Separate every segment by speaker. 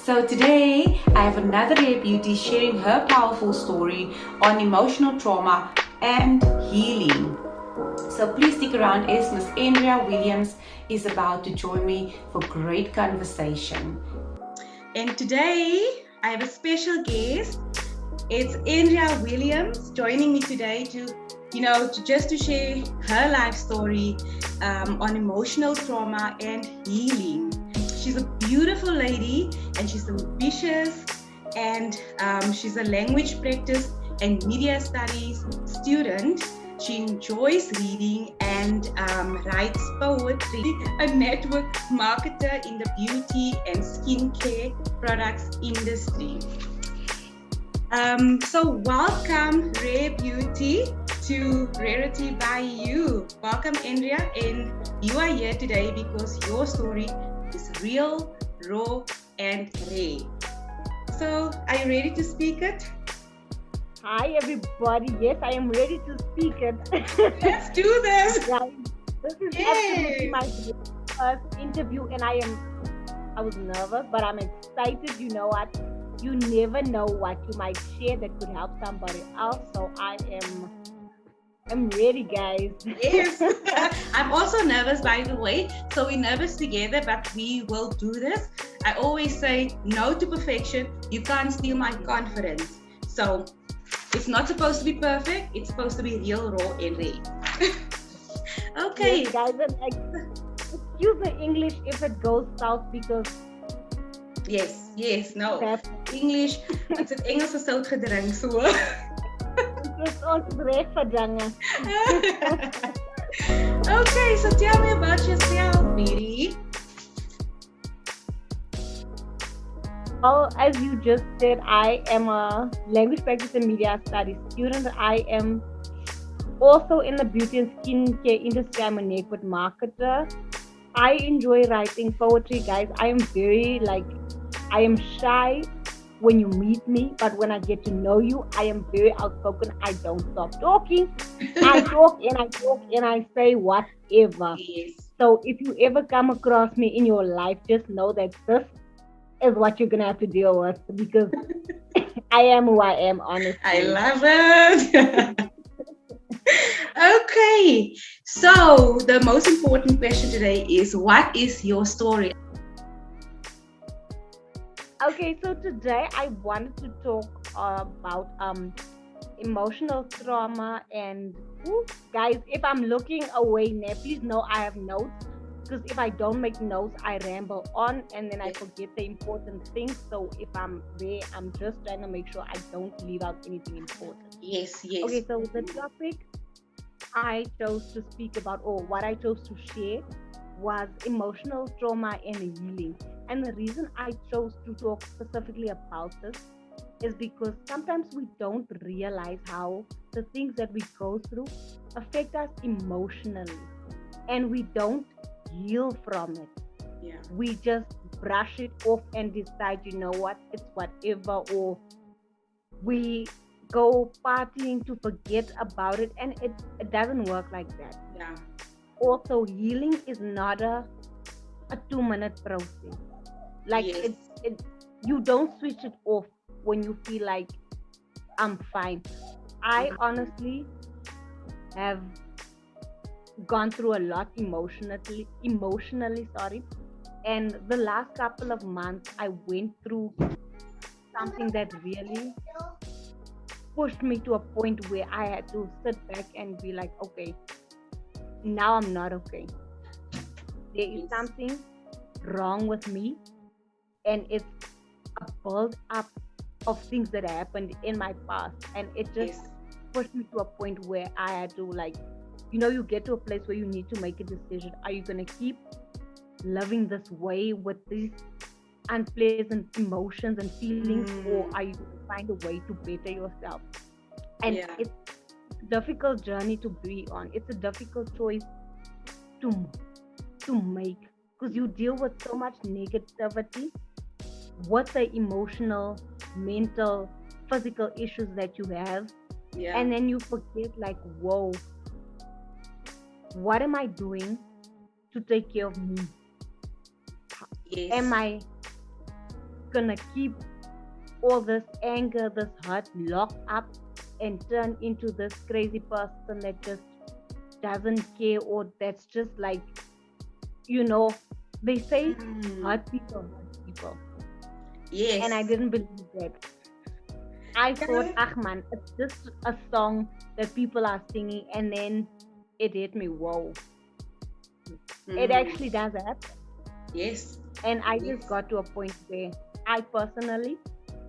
Speaker 1: So today I have another Rare Beauty sharing her powerful story on emotional trauma and healing. So please stick around as Miss Andrea Williams is about to join me for great conversation. And today I have a special guest. It's Andrea Williams joining me today to share her life story on emotional trauma and healing. She's a beautiful lady and she's ambitious, and she's a language practice and media studies student. She enjoys reading and writes poetry, a network marketer in the beauty and skincare products industry. So welcome Rare Beauty to RaritybyU. Welcome Andrea, and you are here today because your story is real, raw and rare. So are you ready to speak it?
Speaker 2: Hi everybody, yes I am ready to speak it.
Speaker 1: Let's do this.
Speaker 2: Guys, this is absolutely my first interview and I was nervous, but I'm excited. You know what? You never know what you might share that could help somebody else. So I'm ready, guys.
Speaker 1: Yes. I'm also nervous, by the way. So we're nervous together, but we will do this. I always say no to perfection. You can't steal my confidence. So it's not supposed to be perfect. It's supposed to be real, raw, and rare. Okay.
Speaker 2: Yes, guys, excuse the English if it goes south because.
Speaker 1: Yes, no. English, as het Engels is sout gedrink, so.
Speaker 2: Dit is ons reg verdange.
Speaker 1: Okay, so tell me about yourself, Mary.
Speaker 2: Well, as you just said, I am a language practice and media studies student. I am also in the beauty and skincare industry. I'm a network marketer. I enjoy writing poetry, guys. I am shy when you meet me, but when I get to know you, I am very outspoken. I don't stop talking. I talk and I say whatever.
Speaker 1: Yes.
Speaker 2: So if you ever come across me in your life, just know that this is what you're gonna have to deal with, because I am who I am, honestly.
Speaker 1: I love it. Okay, so the most important question today is, what is your story?
Speaker 2: Okay, so today I wanted to talk about emotional trauma. And guys, if I'm looking away now, please know I have notes, because if I don't make notes, I ramble on and then I forget the important things. So if I'm there, I'm just trying to make sure I don't leave out anything important.
Speaker 1: Yes.
Speaker 2: Okay, so the topic I chose to speak about, or what I chose to share, was emotional trauma and healing. And the reason I chose to talk specifically about this is because sometimes we don't realize how the things that we go through affect us emotionally, and we don't heal from it.
Speaker 1: Yeah.
Speaker 2: We just brush it off and decide, you know what, it's whatever, or we go partying to forget about it, and it doesn't work like that.
Speaker 1: Yeah.
Speaker 2: Also, healing is not a 2-minute process. Like,
Speaker 1: yes.
Speaker 2: You don't switch it off when you feel like I'm fine. I honestly have gone through a lot emotionally, and the last couple of months I went through something that really pushed me to a point where I had to sit back and be like, okay, now I'm not okay. There is something wrong with me, and it's a build up of things that happened in my past, and it just pushed me to a point where I had to, like, you get to a place where you need to make a decision. Are you going to keep living this way with these unpleasant emotions and feelings, or are you going to find a way to better yourself? And it's a difficult journey to be on. It's a difficult choice to make, because you deal with so much negativity with the emotional, mental, physical issues that you have. And then you forget, like, whoa, what am I doing to take care of me?
Speaker 1: Yes.
Speaker 2: Am I gonna keep all this anger, this hurt locked up and turn into this crazy person that just doesn't care, or that's just like, they say hurt people hurt people.
Speaker 1: Yes.
Speaker 2: And I didn't believe that. I thought, man, it's just a song that people are singing, and then it hit me, whoa. It actually does happen.
Speaker 1: Yes.
Speaker 2: And I just got to a point where I personally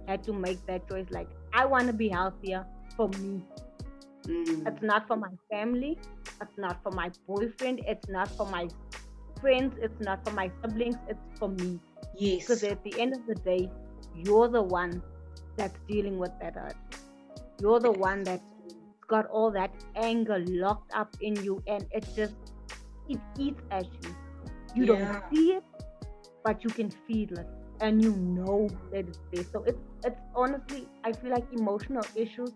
Speaker 2: had to make that choice. Like, I want to be healthier for me. It's not for my family. It's not for my boyfriend. It's not for my friends. It's not for my siblings. It's for me.
Speaker 1: Yes.
Speaker 2: Because at the end of the day, you're the one that's dealing with that hurt. You're the one that's got all that anger locked up in you, and it eats at you. You don't see it, but you can feel it, and you know that it's there. So it's honestly, I feel like emotional issues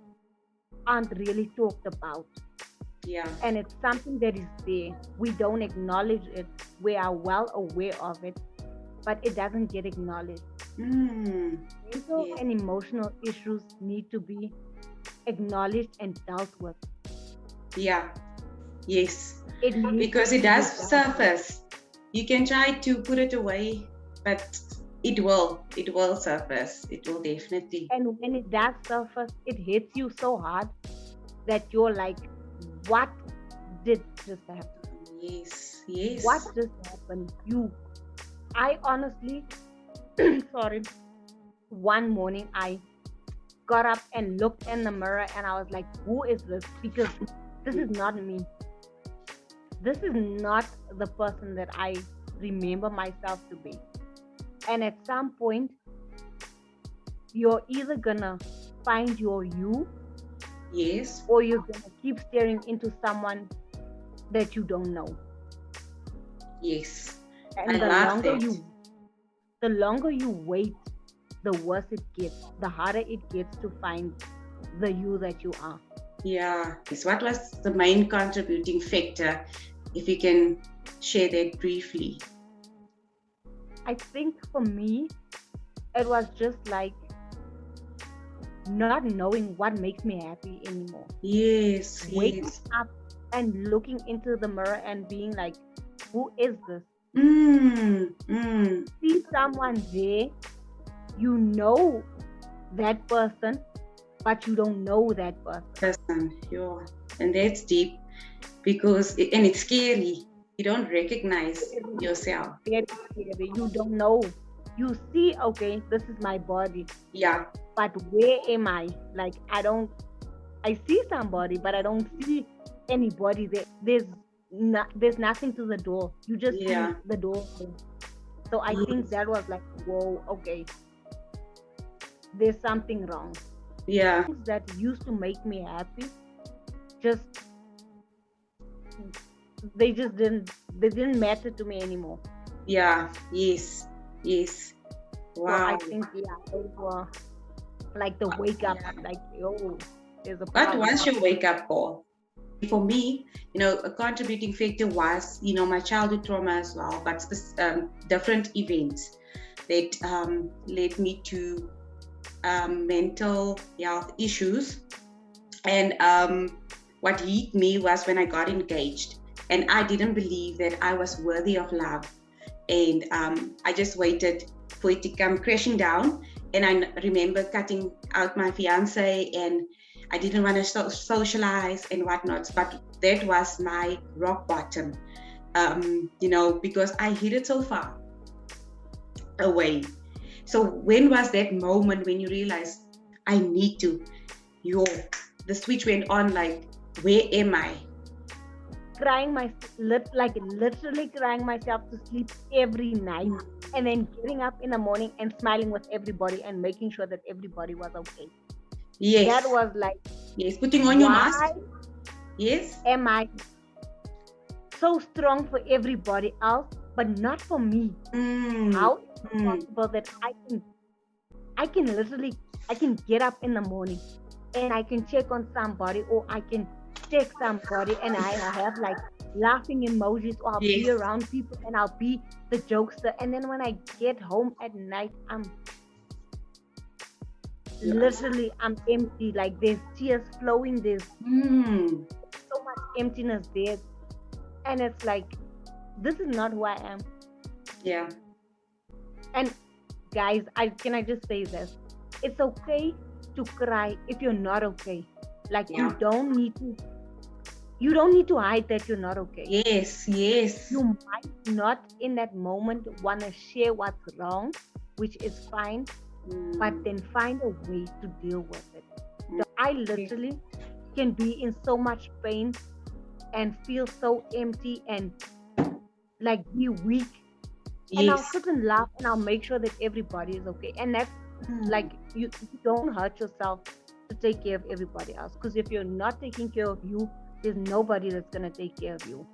Speaker 2: aren't really talked about.
Speaker 1: Yeah.
Speaker 2: And it's something that is there. We don't acknowledge it. We are well aware of it, but it doesn't get acknowledged. Mental and emotional issues need to be acknowledged and dealt with.
Speaker 1: Yeah. Yes.
Speaker 2: Because
Speaker 1: it does surface. You can try to put it away, but it will surface. It will definitely.
Speaker 2: And when it does surface, it hits you so hard that you're like, what did just happen?
Speaker 1: Yes.
Speaker 2: What just happened? I honestly, sorry, one morning I got up and looked in the mirror and I was like, who is this? Because this is not me. This is not the person that I remember myself to be. And at some point, you're either gonna find your you,
Speaker 1: yes,
Speaker 2: or you're gonna keep staring into someone that you don't know.
Speaker 1: Yes.
Speaker 2: And the longer you wait, the worse it gets, the harder it gets to find the you that you are.
Speaker 1: Yeah. So what was the main contributing factor, if you can share that briefly?
Speaker 2: I think for me, it was just like not knowing what makes me happy anymore.
Speaker 1: Yes.
Speaker 2: Waking up and looking into the mirror and being like, who is this? See someone there, you know that person, but you don't know that person.
Speaker 1: Yeah. And that's deep, because it's scary. You don't recognize yourself.
Speaker 2: It's scary. You don't know. You see, okay, this is my body.
Speaker 1: Yeah.
Speaker 2: But where am I? Like, I see somebody, but I don't see anybody there. There's nothing to the door. You just see the door. So I think that was like, whoa, okay, there's something wrong.
Speaker 1: Yeah.
Speaker 2: Things that used to make me happy, they didn't matter to me anymore.
Speaker 1: Yeah. Yes. Wow.
Speaker 2: So I think those were like the wake up, like, yo, there's a
Speaker 1: problem. What was your wake up call? For me, a contributing factor was, my childhood trauma as well, but different events that led me to mental health issues. And what hit me was when I got engaged, and I didn't believe that I was worthy of love. And I just waited for it to come crashing down. And I remember cutting out my fiance, and I didn't want to socialize and whatnot, but that was my rock bottom, because I hid it so far away. So when was that moment when you realized I need to? The switch went on, like, where am I?
Speaker 2: Literally crying myself to sleep every night, and then getting up in the morning and smiling with everybody and making sure that everybody was okay.
Speaker 1: Yes.
Speaker 2: That was like,
Speaker 1: yes, putting on your mask. Yes.
Speaker 2: Am I so strong for everybody else, but not for me? How is it possible that I can get up in the morning and I can check on somebody, or I can text somebody and I have like laughing emojis, or I'll be around people and I'll be the jokester, and then when I get home at night, I'm literally I'm empty, like there's tears flowing, there's so much emptiness there, and it's like, this is not who I am.
Speaker 1: Yeah.
Speaker 2: And guys, can I just say this? It's okay to cry if you're not okay. Like you don't need to hide that you're not okay.
Speaker 1: Yes.
Speaker 2: You might not in that moment want to share what's wrong, which is fine, but then find a way to deal with it. So I literally can be in so much pain and feel so empty and like be weak. And I'll sit and laugh and I'll make sure that everybody is okay. And that's like, you don't hurt yourself to take care of everybody else. Because if you're not taking care of you, there's nobody that's going to take care of you.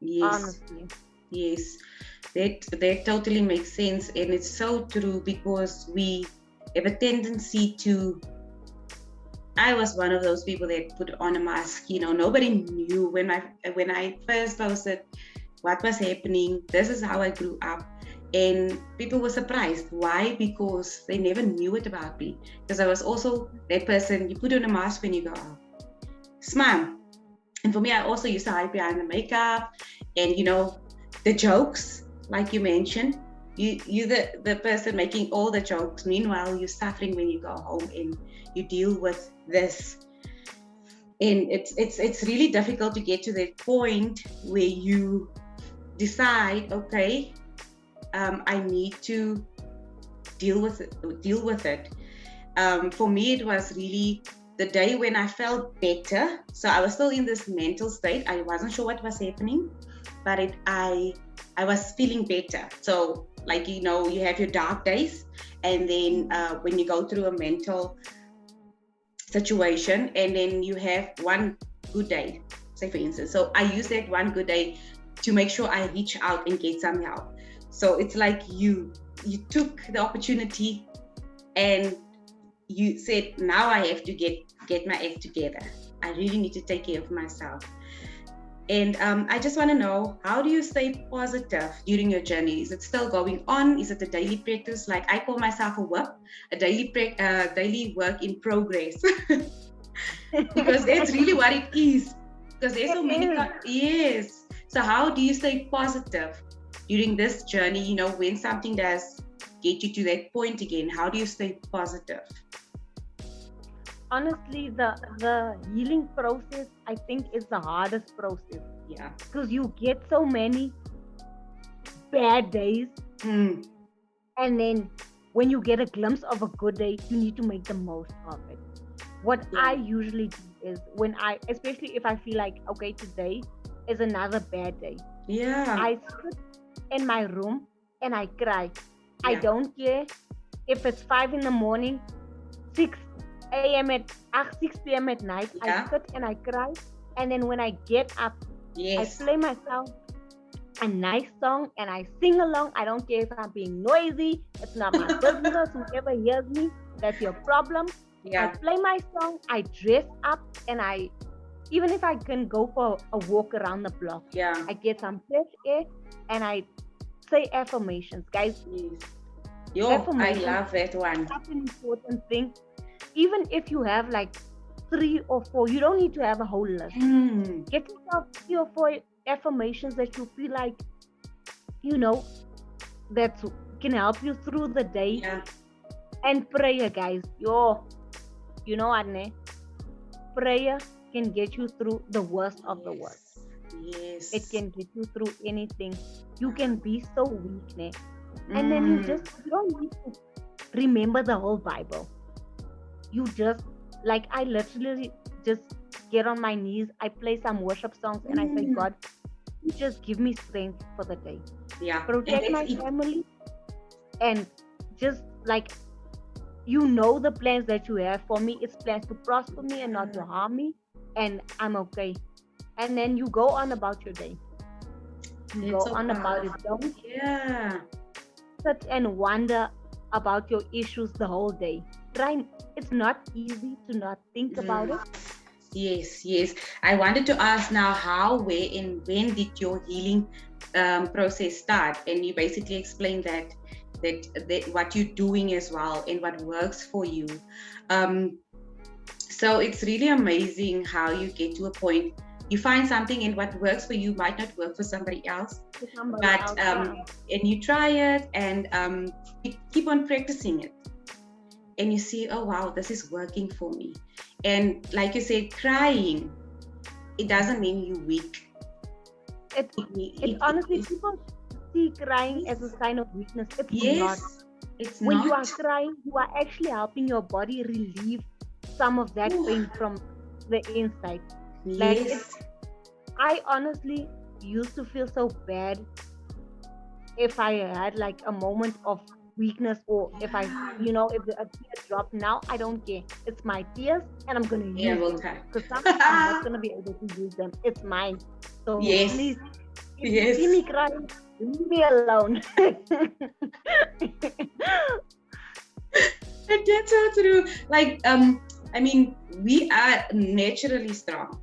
Speaker 1: Yes.
Speaker 2: Honestly.
Speaker 1: Yes. That totally makes sense. And it's so true, because we have a tendency to, I was one of those people that put on a mask. You know, nobody knew when I first posted what was happening. This is how I grew up. And people were surprised. Why? Because they never knew it about me. Because I was also that person, you put on a mask when you go out. Smile. And for me, I also used to hide behind the makeup and, you know, the jokes, like you mentioned. You're the person making all the jokes. Meanwhile, you're suffering when you go home and you deal with this. And it's really difficult to get to that point where you decide, okay, I need to deal with it. For me, it was really the day when I felt better. So I was still in this mental state. I wasn't sure what was happening, but I was feeling better. So, like, you know, you have your dark days, and then when you go through a mental situation, and then you have one good day, say for instance. So I use that one good day to make sure I reach out and get some help. So it's like you took the opportunity and you said, now I have to get my act together. I really need to take care of myself. And I just want to know, how do you stay positive during your journey? Is it still going on? Is it a daily practice? Like I call myself a WIP, a daily work in progress. Because that's really what it is. Because there's so many. Yes. So how do you stay positive during this journey? You know, when something does get you to that point again, how do you stay positive?
Speaker 2: Honestly, the healing process, I think, is the hardest process.
Speaker 1: Yeah.
Speaker 2: Because you get so many bad days. And then when you get a glimpse of a good day, you need to make the most of it. What I usually do is especially if I feel like, okay, today is another bad day.
Speaker 1: Yeah.
Speaker 2: I sit in my room and I cry. I don't care if it's 5 in the morning, 6 p.m. at night. I sit and I cry. And then when I get up, I play myself a nice song and I sing along. I don't care if I'm being noisy. It's not my business. Whoever hears me, that's your problem. I play my song, I dress up, and even if I can go for a walk around the block, I get some fresh air and I say affirmations, guys.
Speaker 1: Affirmations, I love that one.
Speaker 2: That's an important thing. Even if you have like 3 or 4, you don't need to have a whole list. Get yourself 3 or 4 affirmations that you feel like, you know, that can help you through the day. And prayer, guys. You know what, ne? Prayer can get you through the worst of the worst.
Speaker 1: Yes.
Speaker 2: It can get you through anything. You can be so weak, ne? And then you don't need to remember the whole Bible. You just, like, I literally just get on my knees. I play some worship songs and I say, God, you just give me strength for the day. Protect my family. And just like, you know the plans that you have for me. It's plans to prosper me and not to harm me. And I'm okay. And then you go on about your day. You go on about it. Don't sit and wonder about your issues the whole day. It's not easy to not think about it.
Speaker 1: Yes. I wanted to ask now, how, where, and when did your healing process start? And you basically explained that that what you're doing as well and what works for you. So it's really amazing how you get to a point, you find something and what works for you might not work for somebody else, and you try it, and you keep on practicing it, and you see, oh wow, this is working for me. And like you said, crying, it doesn't mean you're weak.
Speaker 2: It honestly, people see crying as a sign of weakness. It's not.
Speaker 1: It's
Speaker 2: when
Speaker 1: not.
Speaker 2: you are crying, you are actually helping your body relieve some of that pain from the inside.
Speaker 1: Yes.
Speaker 2: I honestly used to feel so bad if I had like a moment of weakness, or if I, if a tear dropped. Now I don't care. It's my tears, and I'm gonna use them, because sometimes I'm not gonna be able to use them. It's mine. So please, if you see me crying, leave me alone.
Speaker 1: That's so true. Like, I mean, we are naturally strong.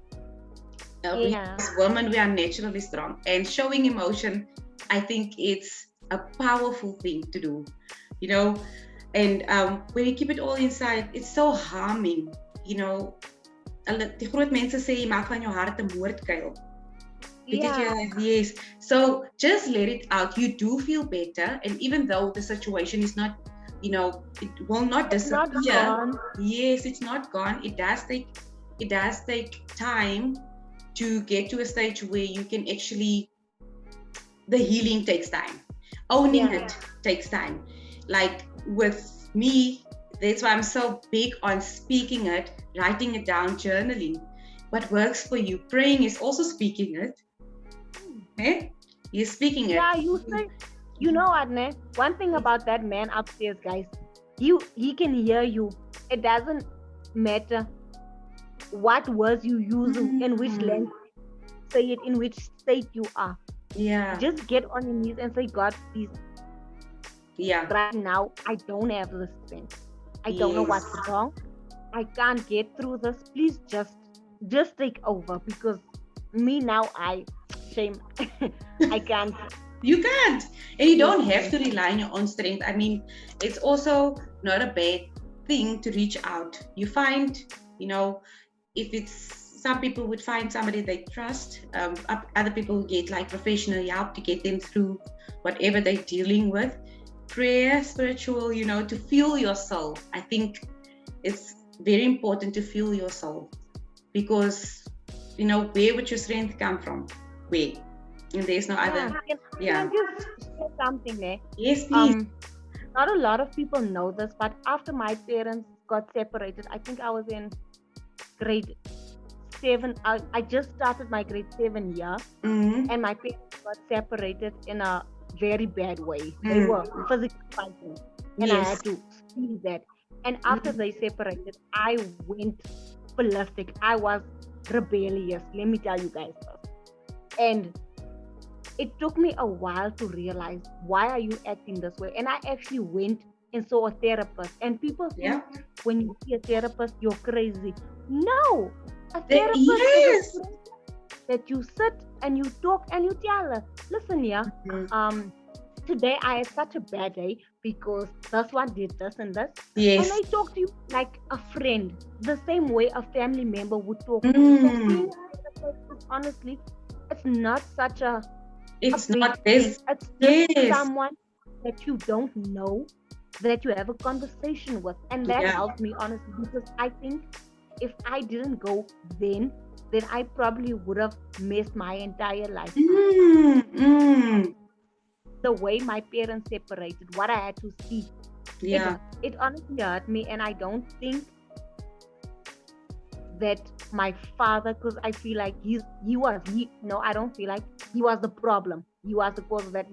Speaker 1: We as women, we are naturally strong, and showing emotion, I think it's a powerful thing to do, and when you keep it all inside, it's so harming, Die groot mense sê jy maak van jou hart 'n moordkuil. Yes. So just let it out. You do feel better, and even though the situation is not, it will not disappear. Yes, it's not gone. It does take time to get to a stage where you can actually, the healing takes time. Owning it takes time. Like with me, that's why I'm so big on speaking it, writing it down, journaling. What works for you? Praying is also speaking it. You're speaking it.
Speaker 2: Yeah, you say, Adne, one thing about that man upstairs, guys, he can hear you. It doesn't matter what words you use, in which language, say it, in which state you are.
Speaker 1: Yeah.
Speaker 2: Just get on your knees and say, God, please.
Speaker 1: Yeah.
Speaker 2: Right now, I don't have the strength. I don't know what's wrong. I can't get through this. Please just take over, because me now, shame. I can't.
Speaker 1: You can't. And you don't have to rely on your own strength. I mean, it's also not a bad thing to reach out. You find, if it's, some people would find somebody they trust. Other people get like professional help to get them through whatever they're dealing with. Prayer, spiritual, to feel your soul. I think it's very important to feel your soul, because, where would your strength come from? Where? And there's no other.
Speaker 2: Can I just say something there?
Speaker 1: Yes, please.
Speaker 2: Not a lot of people know this, but after my parents got separated, I think I was in grade 7. I just started my grade 7 year, and my parents got separated in a very bad way. They were physically fighting, and I had to see that. And after they separated, I went ballistic. I was rebellious, let me tell you guys first. And it took me a while to realize, why are you acting this way? And I actually went and saw a therapist. And people think when you see a therapist, you're crazy. No, a therapist is a friend that you sit and you talk and you tell her, listen here, today I had such a bad day because this one did this and this.
Speaker 1: Yes.
Speaker 2: And I talk to you like a friend, the same way a family member would talk to you. So being a therapist, honestly, it's not such a
Speaker 1: It's not this.
Speaker 2: It's just someone that you don't know, that you have a conversation with. And that helped me, honestly, because I think if I didn't go then I probably would have missed my entire life. The way my parents separated, what I had to see. It honestly hurt me, and I don't think that my father, because I feel like I don't feel like he was the problem. He was the cause of that.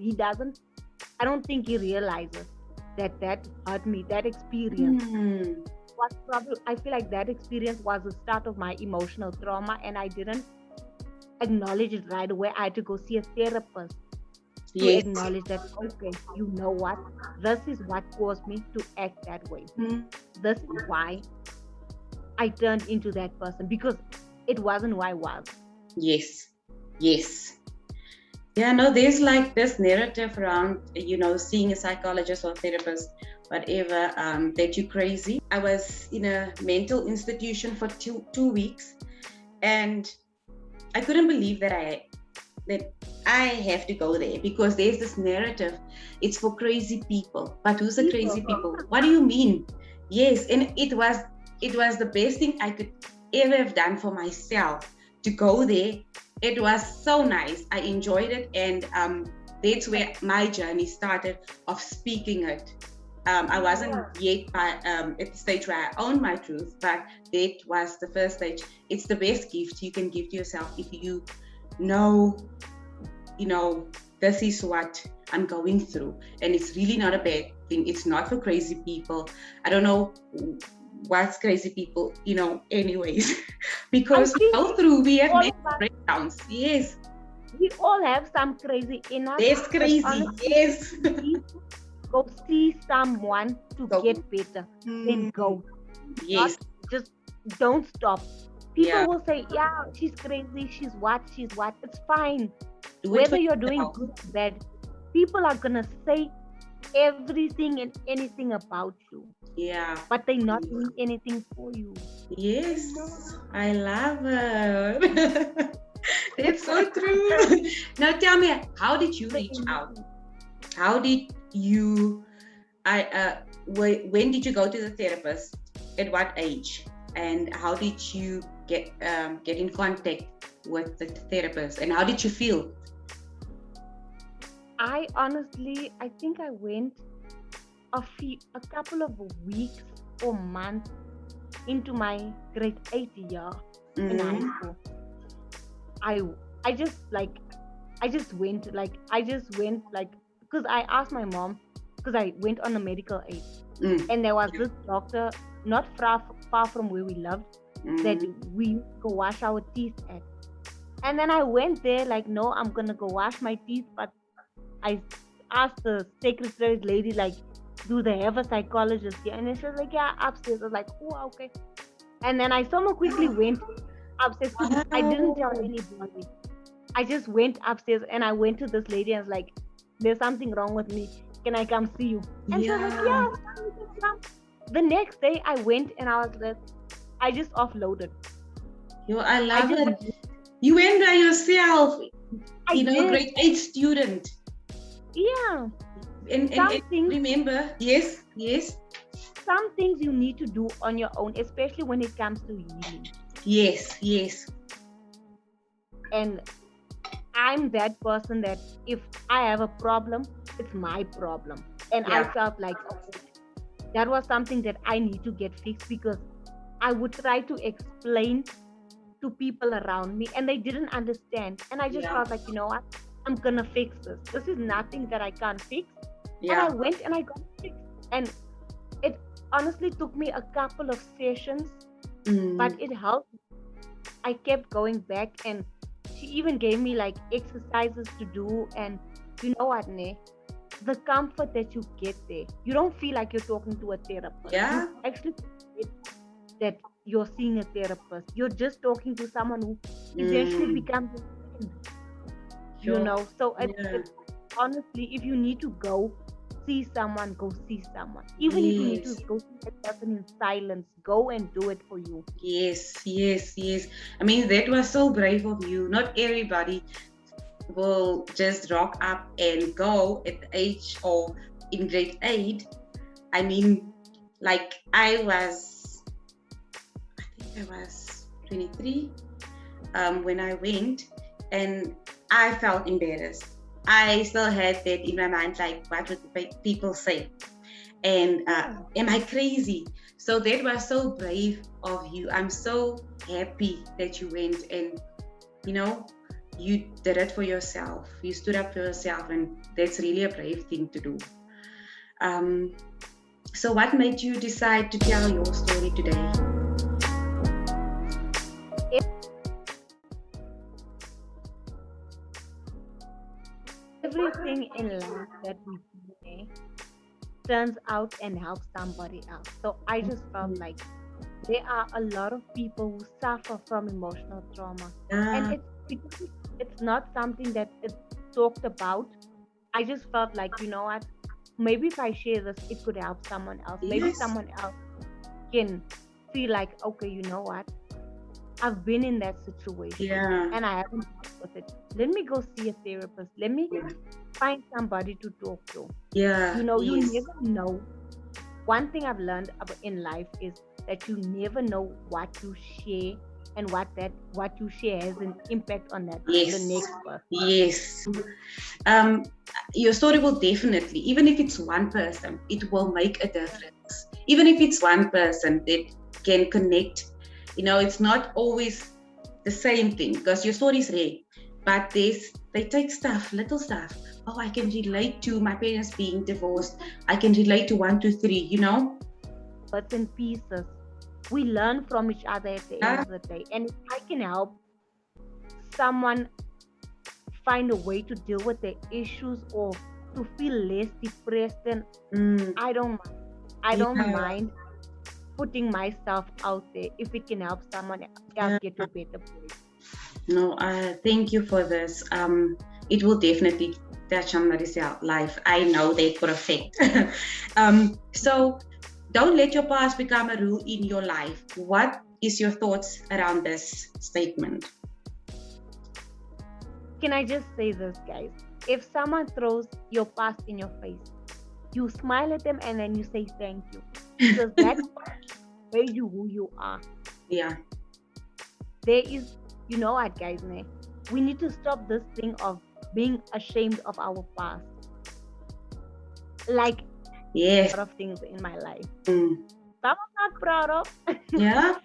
Speaker 2: I don't think he realizes that hurt me. That experience was probably, I feel like that experience was the start of my emotional trauma, and I didn't acknowledge it right away. I had to go see a therapist to acknowledge that, okay, you know what? This is what caused me to act that way. This is why I turned into that person, because it wasn't who I was.
Speaker 1: Yes. Yeah, no, there's like this narrative around, seeing a psychologist or therapist, whatever, that you're crazy. I was in a mental institution for two weeks, and I couldn't believe that I have to go there, because there's this narrative. It's for crazy people. But who's the crazy people? What do you mean? Yes, and it was the best thing I could ever have done for myself, to go there. It was so nice. I enjoyed it, and that's where my journey started of speaking it. I wasn't yet at the stage where I own my truth, but that was the first stage. It's the best gift you can give to yourself, if you know, this is what I'm going through, and it's really not a bad thing. It's not for crazy people. I don't know what's crazy people, anyways, because we have many breakdowns. Yes,
Speaker 2: we all have some crazy in us.
Speaker 1: There's crazy.
Speaker 2: Honestly,
Speaker 1: yes.
Speaker 2: Go see someone to get better. Then go.
Speaker 1: Yes.
Speaker 2: Just don't stop. People will say, yeah, she's crazy, she's what. It's fine. Whether you're doing good or bad, people are gonna say everything and anything about you.
Speaker 1: Yeah.
Speaker 2: But they're not doing anything for you.
Speaker 1: Yes. I love it. It's so true. Now tell me, how did you reach out? How did you, when did you go to the therapist? At what age? And how did you get in contact with the therapist? And how did you feel?
Speaker 2: I think I went a couple of weeks or months into my grade 8 year in high school. I just went because I asked my mom, because I went on a medical aid, and there was this doctor not far from where we lived that we go wash our teeth at. And then I went there like, no, I'm gonna go wash my teeth, but I asked the secretary lady, like, do they have a psychologist here? And she was like, yeah, upstairs. I was like, oh, okay. And then I somehow quickly went upstairs. I didn't tell anybody. I just went upstairs and I went to this lady and was like, there's something wrong with me. Can I come see you? And she was like, yeah, come. The next day I went and I was like, I just offloaded.
Speaker 1: I love it. You went by yourself. Grade 8 student.
Speaker 2: Yeah.
Speaker 1: And remember, yes.
Speaker 2: Some things you need to do on your own, especially when it comes to healing.
Speaker 1: Yes.
Speaker 2: And I'm that person that if I have a problem, it's my problem. And I felt like that was something that I need to get fixed, because I would try to explain to people around me and they didn't understand. And I just felt like, you know what? I'm gonna fix this. This is nothing that I can't fix. And I went and I got it fixed. And it honestly took me a couple of sessions, but it helped. I kept going back, and she even gave me like exercises to do. And you know what, Ne? The comfort that you get there, you don't feel like you're talking to a therapist.
Speaker 1: Yeah.
Speaker 2: You actually feel that you're seeing a therapist. You're just talking to someone who eventually becomes a friend.
Speaker 1: Sure.
Speaker 2: So it's, honestly, if you need to go see someone, go see someone. Even if you need to go see that person in silence, go and do it for you.
Speaker 1: Yes. I mean, that was so brave of you. Not everybody will just rock up and go at the age or in grade 8. I mean, like I think I was 23 when I went, and I felt embarrassed. I still had that in my mind, like, what would people say? And am I crazy? So that was so brave of you. I'm so happy that you went and, you did it for yourself. You stood up for yourself, and that's really a brave thing to do. So what made you decide to tell your story today?
Speaker 2: Everything in life that we do turns out and helps somebody else. So I just felt like there are a lot of people who suffer from emotional trauma, and it's not something that it's talked about, I just felt like, you know what, maybe if I share this, it could help someone else. Maybe
Speaker 1: Yes.
Speaker 2: someone else can feel like, okay, you know what, I've been in that situation
Speaker 1: Yeah.
Speaker 2: and I haven't dealt with it. Let me go see a therapist. Let me find somebody to talk to.
Speaker 1: Yeah.
Speaker 2: You know, you
Speaker 1: Yes.
Speaker 2: never know. One thing I've learned in life is that you never know what you share and what you share has an impact on the next person.
Speaker 1: Yes. Your story will definitely, even if it's one person, it will make a difference. Even if it's one person that can connect, you know, it's not always the same thing, because your story is rare, but they take stuff, little stuff. Oh, I can relate to my parents being divorced. I can relate to 1, 2, 3, you know.
Speaker 2: Bits and pieces. We learn from each other at the end of the day. And if I can help someone find a way to deal with their issues or to feel less depressed, then I don't mind. I don't mind putting myself out there if it can help someone else get to a better place.
Speaker 1: No, thank you for this. It will definitely touch somebody's life. I know that for a fact. So don't let your past become a rule in your life. What is your thoughts around this statement?
Speaker 2: Can I just say this, guys? If someone throws your past in your face, you smile at them and then you say thank you. Because that made you who you are.
Speaker 1: Yeah.
Speaker 2: There is, you know what, guys, we need to stop this thing of being ashamed of our past. Like,
Speaker 1: yes,
Speaker 2: a lot of things in my life.
Speaker 1: Some
Speaker 2: I'm not proud of.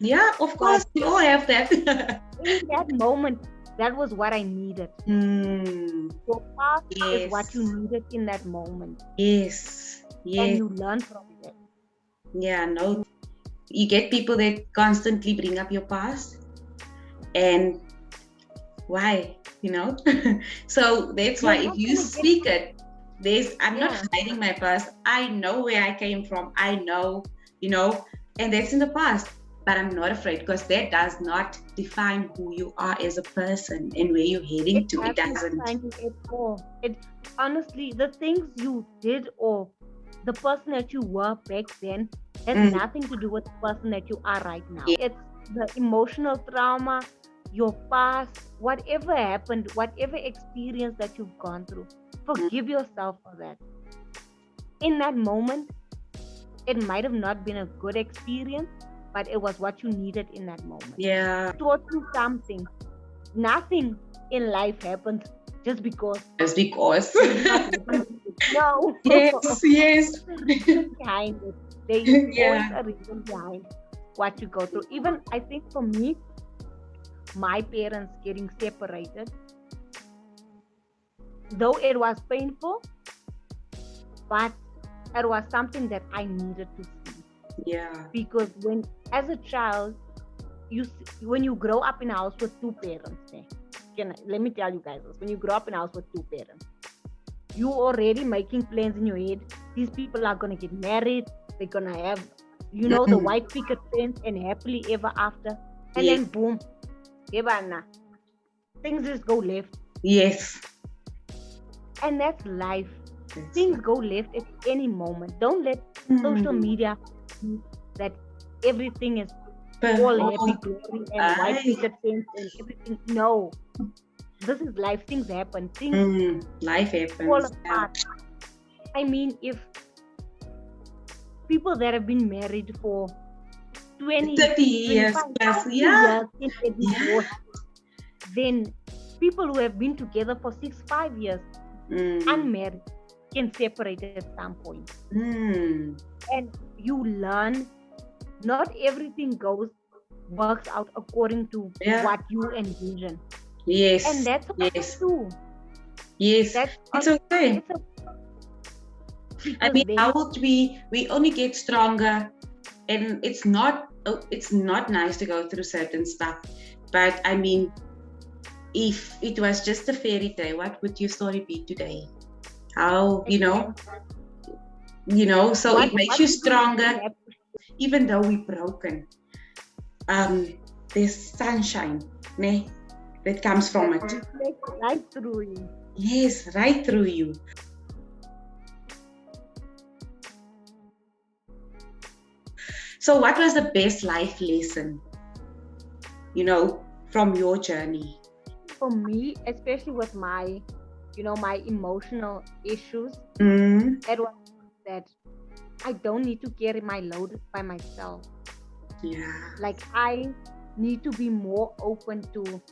Speaker 1: yeah, of course, we all have that.
Speaker 2: In that moment, that was what I needed. Your past is what you needed in that moment.
Speaker 1: Yes.
Speaker 2: And you learn from it.
Speaker 1: Yeah, no. You get people that constantly bring up your past. And why, you know? So that's why if you speak it, I'm not hiding my past. I know where I came from. I know, you know, and that's in the past. But I'm not afraid, because that does not define who you are as a person and where you're heading to. It doesn't.
Speaker 2: It honestly, the things you did or the person that you were back then has nothing to do with the person that you are right now. It's the emotional trauma, your past, whatever happened, whatever experience that you've gone through. Forgive yourself for that. In that moment, it might have not been a good experience, but it was what you needed in that moment.
Speaker 1: Yeah.
Speaker 2: It taught you something. Nothing in life happens just because.
Speaker 1: Just because.
Speaker 2: No.
Speaker 1: Yes.
Speaker 2: Behind it. There is always a reason behind what you go through. Even, I think for me, my parents getting separated, though it was painful, but it was something that I needed to see.
Speaker 1: Yeah.
Speaker 2: Because as a child, when you grow up in a house with two parents, let me tell you guys this, when you grow up in a house with two parents, you already making plans in your head. These people are going to get married. They're going to have, you know, the white picket fence and happily ever after. And then boom, things just go left.
Speaker 1: Yes.
Speaker 2: And that's life. Things go left at any moment. Don't let social media that everything is all happy glory and white picket fence and everything. No. This is life. Things happen.
Speaker 1: Life happens.
Speaker 2: Fall apart. I mean, if people that have been married for 20,
Speaker 1: 30 years plus,
Speaker 2: years then people who have been together for 5 years, unmarried, can separate at some point. And you learn, not everything works out according to what you envision.
Speaker 1: Yes.
Speaker 2: And that's okay too.
Speaker 1: Yes. It's okay. I mean, how would we only get stronger, and it's not nice to go through certain stuff. But I mean, if it was just a fairy tale, what would your story be today? How, you know, so it makes you stronger, even though we're broken. There's sunshine, that comes from it.
Speaker 2: Life through you.
Speaker 1: Yes, right through you. So what was the best life lesson, from your journey?
Speaker 2: For me, especially with my, my emotional issues, it was that I don't need to carry my load by myself.
Speaker 1: Yeah.
Speaker 2: Like, I need to be more open to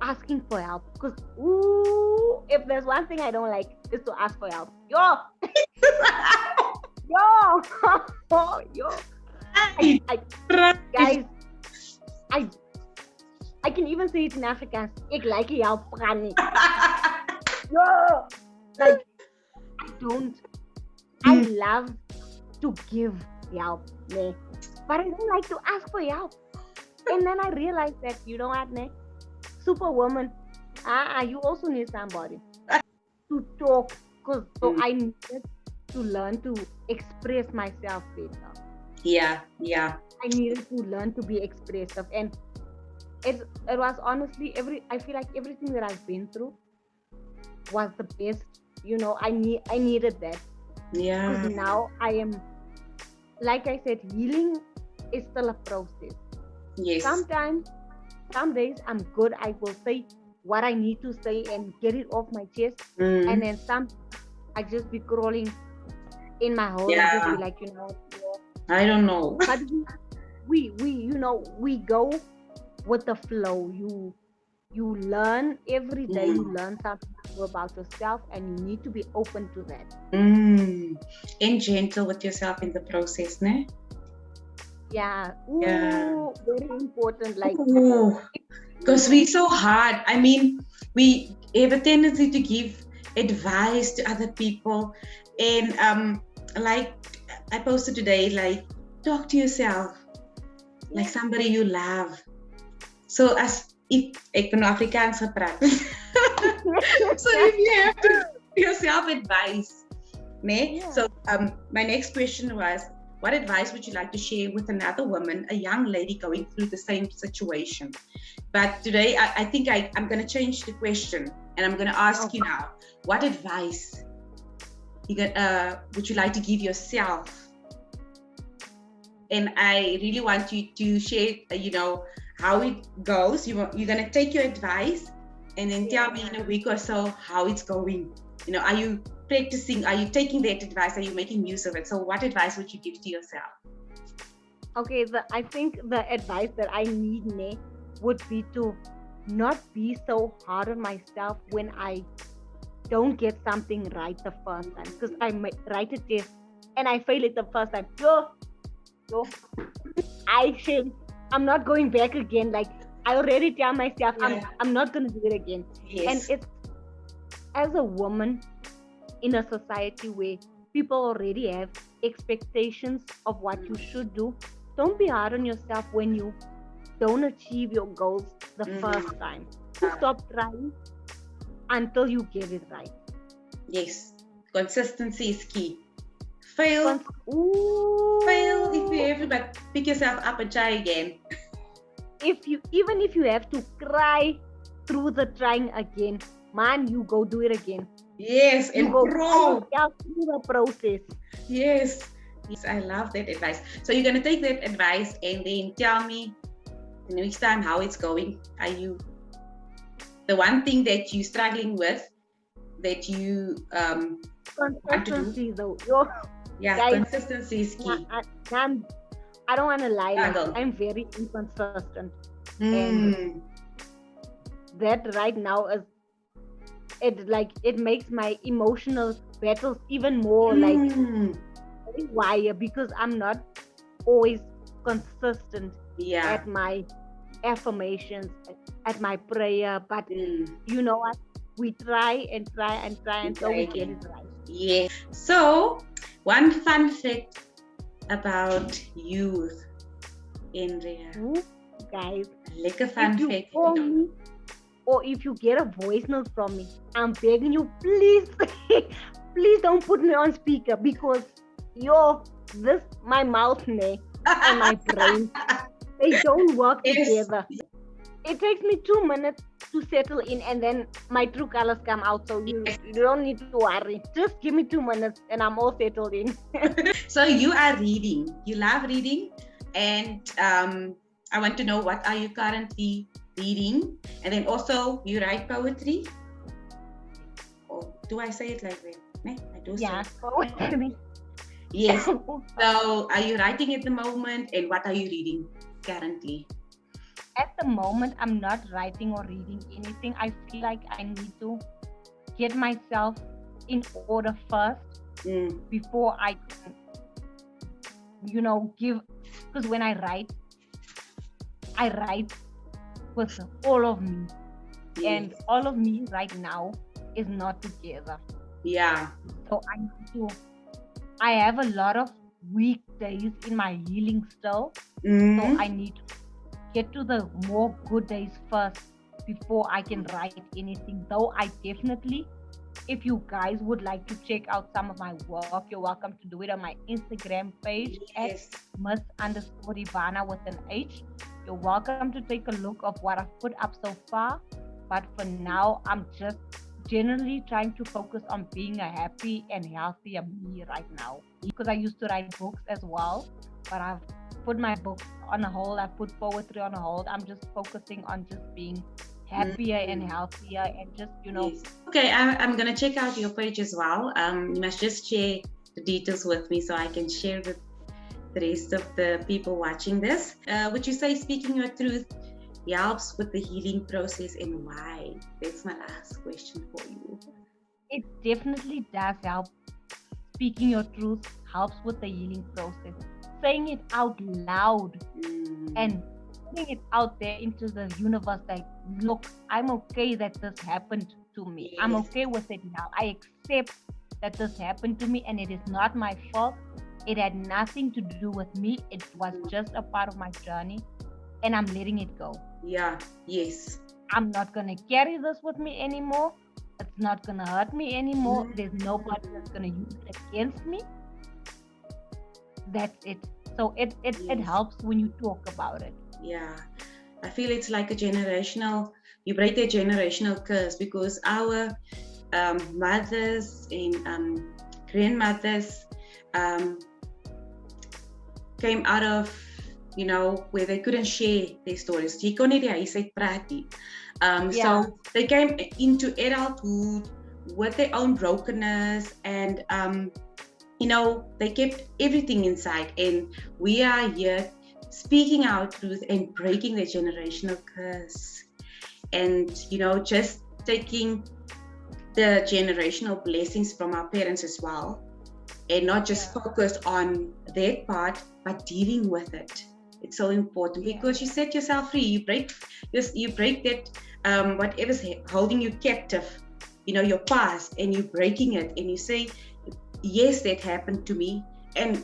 Speaker 2: asking for help. Because, if there's one thing I don't like, is to ask for help. Yo! Guys, I can even say it in Afrikaans. Ik like help, Rani. Yo! Like, I love to give help, ne? But I don't like to ask for help. And then I realized that, you know what, ne? Superwoman, you also need somebody to talk. So I needed to learn to express myself better.
Speaker 1: Yeah.
Speaker 2: I needed to learn to be expressive. And it was honestly, I feel like everything that I've been through was the best. I needed that.
Speaker 1: Yeah.
Speaker 2: Because now I am, like I said, healing is still a process.
Speaker 1: Yes.
Speaker 2: Sometimes, some days I'm good. I will say what I need to say and get it off my chest. And then some, I just be crawling in my hole and just be like,
Speaker 1: I don't know.
Speaker 2: But we go with the flow. You learn every day. You learn something about yourself, and you need to be open to that.
Speaker 1: And gentle with yourself in the process, ne?
Speaker 2: Yeah. Very important. Like,
Speaker 1: because we're so hard. I mean, we have a tendency to give advice to other people, and like I posted today, like, talk to yourself like somebody you love. So as if ek kan Afrikaans gepraat. So if you have to give yourself advice, ne?
Speaker 2: Yeah. So
Speaker 1: my next question was, what advice would you like to share with another woman, a young lady going through the same situation? But today, I think I'm going to change the question, and I'm going to ask you now, what advice would you like to give yourself? And I really want you to share, how it goes. You're going to take your advice and then tell me in a week or so how it's going. Are you practicing? Are you taking that advice? Are you making use of it? So what advice would you give to yourself?
Speaker 2: Okay, I think the advice that I need would be to not be so hard on myself when I don't get something right the first time. Because I might write a test and I fail it the first time. I'm not going back again. Like, I already tell myself I'm not going to do it again.
Speaker 1: Yes.
Speaker 2: And it's, as a woman in a society where people already have expectations of what you should do, don't be hard on yourself when you don't achieve your goals the first time. Stop trying until you get it right.
Speaker 1: Yes, consistency is key. Fail if you have to, but pick yourself up and try again.
Speaker 2: Even if you have to cry through the trying again, man, you go do it again.
Speaker 1: Yes, and grow
Speaker 2: through the process.
Speaker 1: Yes, I love that advice. So you're going to take that advice and then tell me the next time how it's going. Are you the one thing that you're struggling with, that you
Speaker 2: consistency though?
Speaker 1: Guys, consistency is key.
Speaker 2: I don't want to lie. I'm very inconsistent, and that right now is it makes my emotional battles even more wire, because I'm not always consistent at my affirmations, at my prayer. But you know what? We try and try and try until we get it right.
Speaker 1: Yeah. So, one fun fact about youth, Andrea.
Speaker 2: Guys,
Speaker 1: lekker fun fact.
Speaker 2: Or if you get a voice note from me, I'm begging you, please, please don't put me on speaker, because my mouth and my brain, they don't work together. It takes me 2 minutes to settle in, and then my true colors come out. So you don't need to worry. Just give me 2 minutes, and I'm all settled in.
Speaker 1: So you are reading. You love reading, and I want to know, what are you currently reading? And then also, you write poetry. Or do I say it like that? I do.
Speaker 2: Yeah, poetry.
Speaker 1: Yes. So, are you writing at the moment, and what are you reading currently?
Speaker 2: At the moment, I'm not writing or reading anything. I feel like I need to get myself in order first before I can, give. Because when I write with all of me.
Speaker 1: Yes.
Speaker 2: And all of me right now is not together.
Speaker 1: Yeah.
Speaker 2: So I have a lot of weak days in my healing still. So I need to get to the more good days first before I can write anything. Though I definitely, if you guys would like to check out some of my work, you're welcome to do it on my Instagram page at Miss_Ivana with an H. You're welcome to take a look of what I've put up so far. But for now, I'm just generally trying to focus on being a happy and healthier me right now. Because I used to write books as well, but I've put my books on hold. I've put poetry on hold. I'm just focusing on just being happier and healthier and just,
Speaker 1: Yes. Okay, I'm going to check out your page as well. You must just share the details with me so I can share with the rest of the people watching this. Would you say speaking your truth helps with the healing process, and why? That's my last question for you.
Speaker 2: It definitely does help. Speaking your truth helps with the healing process. Saying it out loud and putting it out there into the universe, like, look, I'm okay that this happened to me.
Speaker 1: Yes.
Speaker 2: I'm okay with it now. I accept that this happened to me, and it is not my fault. It had nothing to do with me. It was just a part of my journey, and I'm letting it go.
Speaker 1: Yeah, yes.
Speaker 2: I'm not going to carry this with me anymore. It's not going to hurt me anymore. There's nobody that's going to use it against me. That's it. So it helps when you talk about it.
Speaker 1: Yeah. I feel it's like a generational, you break a generational curse, because our mothers and grandmothers came out of, where they couldn't share their stories. So they came into adulthood with their own brokenness, and they kept everything inside. And we are here speaking our truth and breaking the generational curse, and just taking the generational blessings from our parents as well, and not just focus on that part, but dealing with it. It's so important, because you set yourself free. You break that whatever's holding you captive, your past, and you're breaking it, and you say, yes, that happened to me, and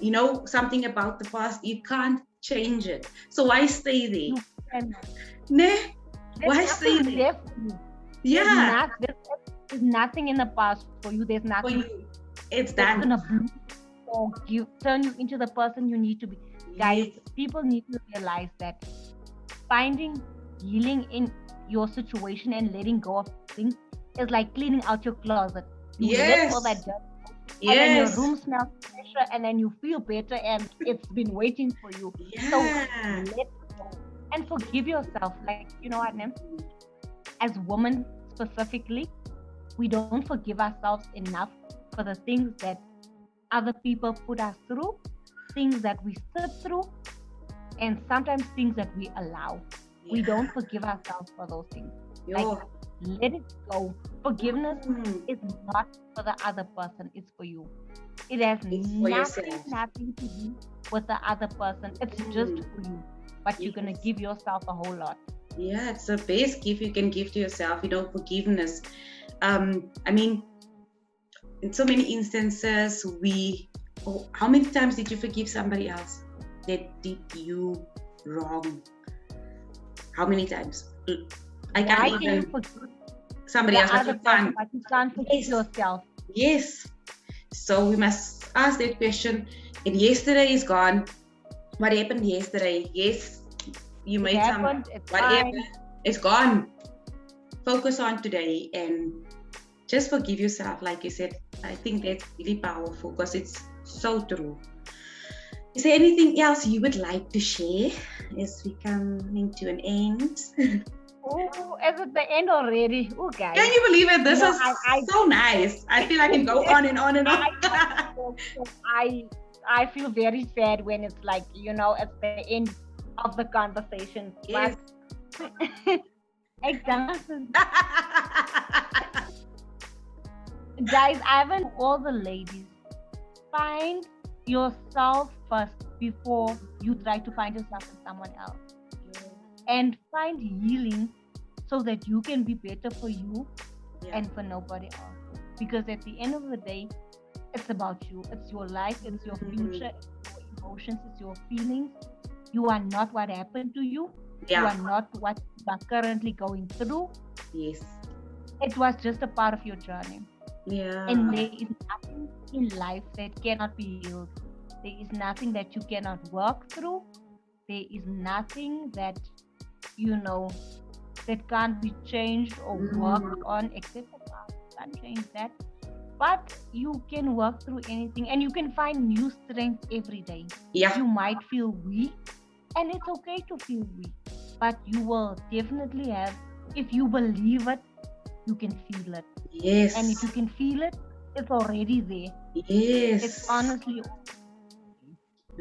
Speaker 1: something about the past, you can't change it. So why stay there? Why stay there? Yeah.
Speaker 2: There's nothing in the past for you. There's nothing.
Speaker 1: It's done.
Speaker 2: Gonna or turn you into the person you need to be. Guys, people need to realize that finding healing in your situation and letting go of things is like cleaning out your closet. You let all that dirt, and then your room smells fresher, and then you feel better, and it's been waiting for you. So let go and forgive yourself. Like, you know what, Nem? As women specifically, we don't forgive ourselves enough for the things that other people put us through, things that we sit through, and sometimes things that we allow. We don't forgive ourselves for those things. Like, let it go. Forgiveness is not for the other person, it's for you. It has nothing to do with the other person. It's just for you. But you're going to give yourself a whole lot.
Speaker 1: Yeah, it's the best gift you can give to yourself, forgiveness. In so many instances, how many times did you forgive somebody else that did you wrong? How many times? I can't even forgive somebody else, but
Speaker 2: you can't forgive yourself.
Speaker 1: Yes. So we must ask that question. And yesterday is gone. What happened yesterday? Yes, you made whatever. it's gone. Focus on today and just forgive yourself, like you said. I think that's really powerful because it's so true. Is there anything else you would like to share as we coming to an end?
Speaker 2: Oh, is it the end already? Oh, guys.
Speaker 1: Can you believe it? This is so nice. I feel I can go on and on and on.
Speaker 2: I feel very sad when it's like, at the end of the conversation.
Speaker 1: Yes.
Speaker 2: But it doesn't. Guys, I want all the ladies, find yourself first before you try to find yourself in someone else. And find healing so that you can be better for you and for nobody else. Because at the end of the day, it's about you. It's your life, it's your future, it's your emotions, it's your feelings. You are not what happened to you. You are not what you are currently going through.
Speaker 1: Yes.
Speaker 2: It was just a part of your journey.
Speaker 1: Yeah.
Speaker 2: And there is nothing in life that cannot be healed. There is nothing that you cannot work through. There is nothing that, that can't be changed or worked on, except the past. You can't change that. But you can work through anything and you can find new strength every day.
Speaker 1: Yeah.
Speaker 2: You might feel weak, and it's okay to feel weak. But you will definitely have, if you believe it, you can feel it.
Speaker 1: Yes.
Speaker 2: And if you can feel it, it's already there.
Speaker 1: Yes.
Speaker 2: It's honestly,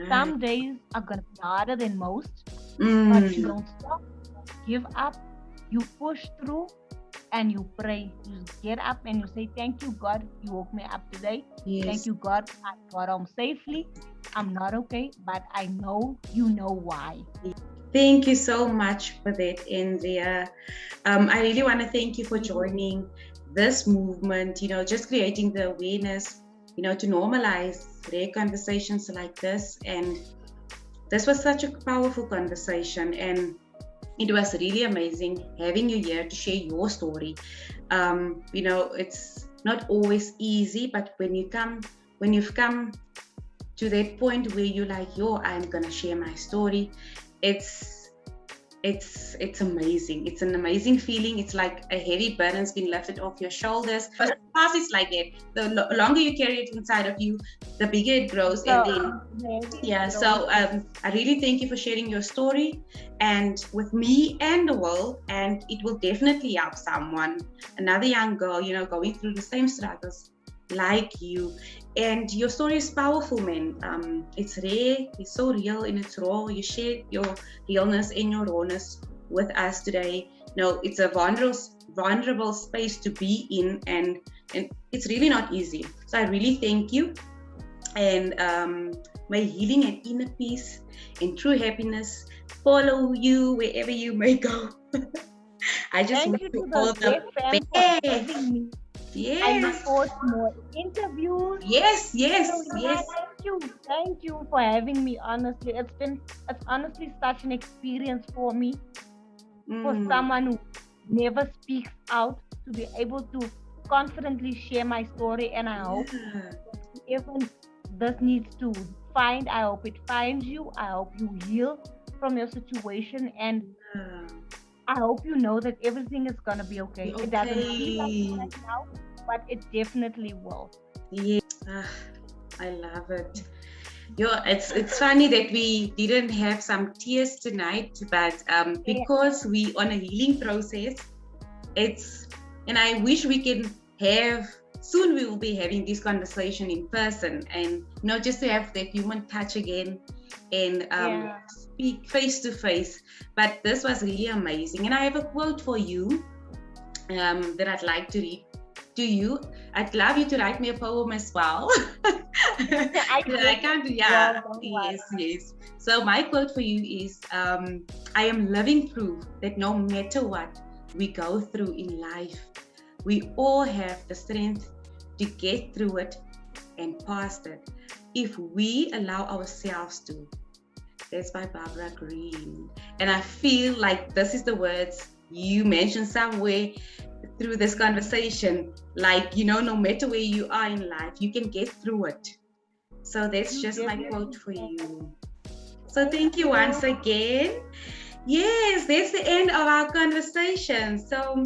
Speaker 2: some days are going to be harder than most, but you don't stop, give up, you push through and you pray. You get up and you say, thank you, God, you woke me up today.
Speaker 1: Yes.
Speaker 2: Thank you, God, I got home safely. I'm not okay, but I know you know why.
Speaker 1: Thank you so much for that, Andrea. I really want to thank you for joining this movement, just creating the awareness, to normalize rare conversations like this. And this was such a powerful conversation, and it was really amazing having you here to share your story. It's not always easy, but when you've come to that point where you're like, I'm gonna share my story, it's amazing. It's an amazing feeling. It's like a heavy burden's been lifted off your shoulders. But past it's like that. The longer you carry it inside of you, the bigger it grows. So I really thank you for sharing your story and with me and the world, and it will definitely help someone, another young girl, going through the same struggles like you. And your story is powerful, man. It's rare, it's so real and it's raw. You shared your realness and your rawness with us today. It's a vulnerable space to be in, and it's really not easy. So I really thank you. And may healing and inner peace and true happiness follow you wherever you may go. I just wish you all the best. Yes.
Speaker 2: I look forward to more interviews.
Speaker 1: Yes.
Speaker 2: Thank you for having me. Honestly, it's honestly such an experience for me, for someone who never speaks out, to be able to confidently share my story. And I hope even this needs to find. I hope it finds you. I hope you heal from your situation, and I hope you know that everything is gonna be okay. It doesn't feel like it right now, but it definitely will.
Speaker 1: Yeah, I love it. It's funny that we didn't have some tears tonight, but because we on a healing process, and I wish we can have. Soon we will be having this conversation in person, and just to have that human touch again, and speak face to face. But this was really amazing, and I have a quote for you that I'd like to read to you. I'd love you to write me a poem as well. I can't do. Yes. So my quote for you is, I am living proof that no matter what we go through in life, we all have the strength to get through it and past it if we allow ourselves to. That's by Barbara Green. And I feel like this is the words you mentioned somewhere through this conversation. Like, no matter where you are in life, you can get through it. So that's just my quote for you. So thank you once again. Yes, that's the end of our conversation. So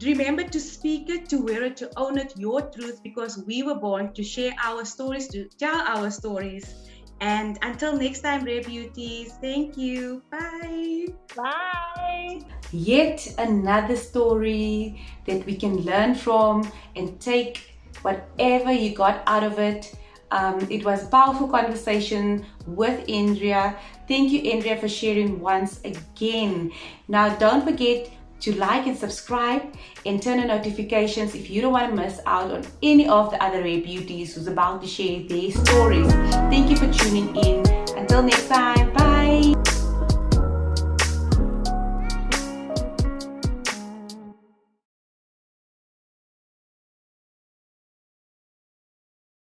Speaker 1: remember to speak it, to wear it, to own it, your truth, because we were born to share our stories, to tell our stories. And until next time, Rare Beauties, thank you. Bye.
Speaker 2: Bye.
Speaker 1: Yet another story that we can learn from and take whatever you got out of it. It was a powerful conversation with Andrea. Thank you, Andrea, for sharing once again. Now, don't forget to like and subscribe and turn on notifications if you don't want to miss out on any of the other Rare Beauties who's about to share their stories. Thank you for tuning in. Until next time.